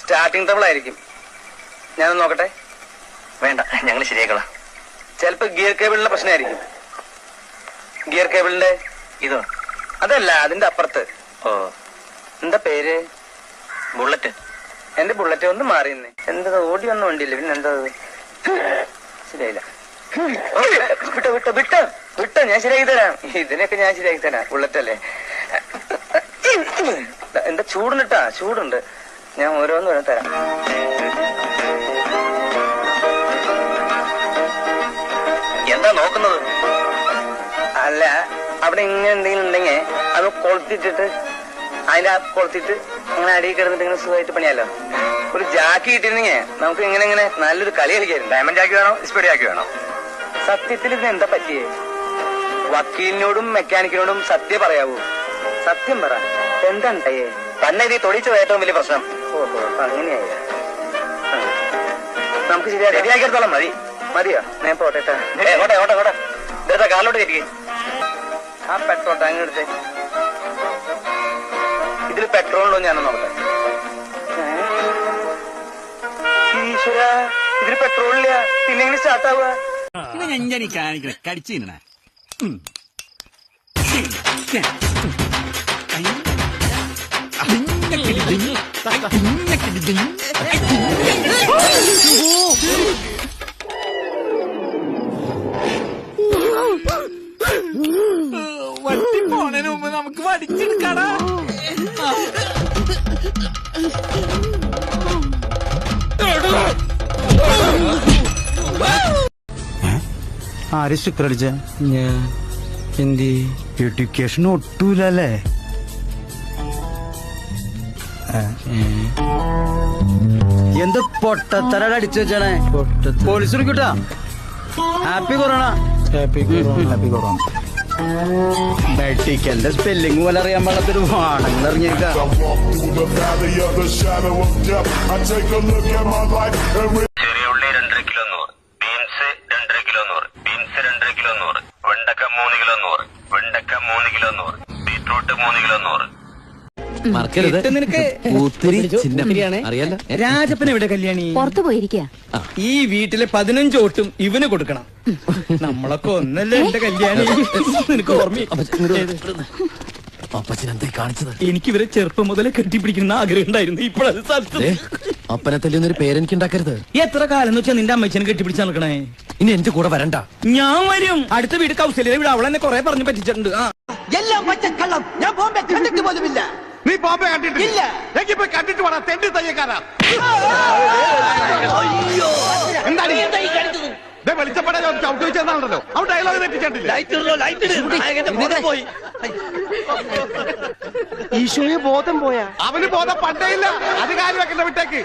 Starting trouble ആയിരിക്കും. ഞാനൊന്ന് നോക്കട്ടെ. വേണ്ട, ഞങ്ങൾ ശരിയാക്കളാം. ചിലപ്പോ ഗിയർ കേബിളിന്റെ പ്രശ്നമായിരിക്കും. ഗിയർ കേബിളിന്റെ ഇതോ? അതല്ല, അതിന്റെ അപ്പുറത്ത്. ഓ, എന്താ പേര്? ബുള്ളറ്റ്. എന്റെ ബുള്ളറ്റ് ഒന്ന് മാറിയെന്നേ. എന്താ ഓടി വന്ന വണ്ടിയില്ല, പിന്നെ എന്താ ശരിയായില്ല. വിട്ടോ വിട്ടോ വിട്ടോ വിട്ടോ, ഞാൻ ശരിയാക്കി തരാം. ഇതിനൊക്കെ ഞാൻ ശരിയാക്കി തരാം. ബുള്ളറ്റ് അല്ലേ? എന്താ ചൂടുണ്ടിട്ടാ? ചൂടുണ്ട്. ഞാൻ ഓരോന്ന് വേണം തരാം. എന്താ നോക്കുന്നത്? അല്ല, അവിടെ ഇങ്ങനെ എന്തെങ്കിലും ഉണ്ടെങ്കിൽ അത് കൊളുത്തിട്ടിട്ട് അതിന്റെ കൊളുത്തിട്ട് അങ്ങനെ അടിയിൽ കിടന്നിട്ട് ഇങ്ങനെ സുഖമായിട്ട് പണിയാലോ. ഒരു ജാക്കി കിട്ടിയിരുന്നെങ്കിൽ നമുക്ക് ഇങ്ങനെ ഇങ്ങനെ നല്ലൊരു കളി കളിക്കായിരുന്നു. ഡയമണ്ട് ജാക്കി വേണോ സ്പീഡ് ജാക്കി വേണോ? സത്യത്തിൽ ഇതിന് എന്താ പറ്റിയേ? വക്കീലിനോടും മെക്കാനിക്കിനോടും സത്യം പറയാവൂ. സത്യം പറ, എന്താണ്ടേ? തന്നെ ഇത് തൊടിച്ചത് ഏറ്റവും വലിയ പ്രശ്നം. ഓഹോ, അപ്പൊ അങ്ങനെയായി. നമുക്ക് ശരിയാക്കിയെടുത്തോളം മതി. മതിയോ? ഞാൻ പോട്ടെ. ഓട്ടെ ഓട്ടെ ഓട്ടെ, ഇതെടുത്ത കാലിലോട്ട് കയറ്റി. ആ പെട്രോൾ ടാങ്ക് എടുത്തേ. ഇതിൽ പെട്രോളുണ്ടോ ഞാനൊന്ന് നോക്കട്ടെ. ഈശ്വര, ഇതിൽ പെട്രോളില്ല. പിന്നെ എങ്ങനെ സ്റ്റാർട്ട് ആവുക? കടിച്ചു വണ്ടി പോണതിന് മുമ്പ് നമുക്ക് വടിച്ചെടുക്കാടാ. ആര് സ്റ്റിക്കർ അടിച്ച? ഞാൻ എന്തി എഡ്യൂക്കേഷൻ ഒട്ടൂലല്ലേ? എന്ത് പൊട്ടത്തര അടിച്ചു വെച്ചാണേ? പോലീസ് വിളിക്കൂട്ടാ. Happy corona. Happy corona. മെഡിക്കലിന്റെ സ്പെല്ലിംഗ് പോലെ അറിയാൻ പാടാത്തൊരു വാണങ്ങൾ ഇറങ്ങിയിരിക്കാം. ചെറിയുള്ളി 2.5 kilo 100, beans 2.5 kilo 100, beans 2.5 kilo 100, വെണ്ടക്ക 3 കിലോ 100, വെണ്ടക്ക 3 കിലോ 100, ബീറ്റ്റൂട്ട് 3 കിലോ 100. നിനക്ക് അറിയാലോ. രാജപ്പൻ എവിടെ? കല്യാണി പുറത്തു പോയിരിക്കുക. ഈ വീട്ടിലെ 15 വോട്ടും ഇവന് കൊടുക്കണം. നമ്മളൊക്കെ ഒന്നല്ലേ എന്റെ കല്യാണി? നിനക്ക് ഓർമ്മ? എനിക്ക് ഇവരെ ചെറുപ്പം മുതലേ കെട്ടിപ്പിടിക്കുന്ന ആഗ്രഹം ഉണ്ടായിരുന്നു. ഇപ്പോഴത് അപ്പനെ തല്ലിയൊന്നൊരു പേരെനിക്ക് ഉണ്ടാക്കരുത്. എത്ര കാലം എന്ന് വെച്ചാൽ നിന്റെ അമ്മച്ചനെ കെട്ടിപ്പിടിച്ച് നടക്കണേ? ഇനി എന്റെ കൂടെ വരണ്ട. ഞാൻ വരും. അടുത്ത വീട് കൗശല്യ വീട്. അവളെന്നെ കൊറേ പറഞ്ഞു പറ്റിച്ചിട്ടുണ്ട്. എല്ലാം പച്ചക്കള്ളം. ഞാൻ ബോംബെ കണ്ടിട്ട് പോലുമില്ല. നീ ബോംബെ കണ്ടിട്ടില്ല? എനിക്ക് പോയി കണ്ടിട്ട് വേണം. തെണ്ടി തയ്യക്കാരാ. എന്താണ് വെളിച്ചപ്പെടാൻ ചവിട്ടി വെച്ചെന്നാണല്ലോ. അവൻ ഡയലോഗ് തെറ്റിച്ചിട്ടില്ല. ഈശോയെ ബോധം പോയാ? അവന് ബോധം പണ്ടേ ഇല്ല. അത് കാര്യം വെക്കണ്ട, വിട്ടേക്ക്.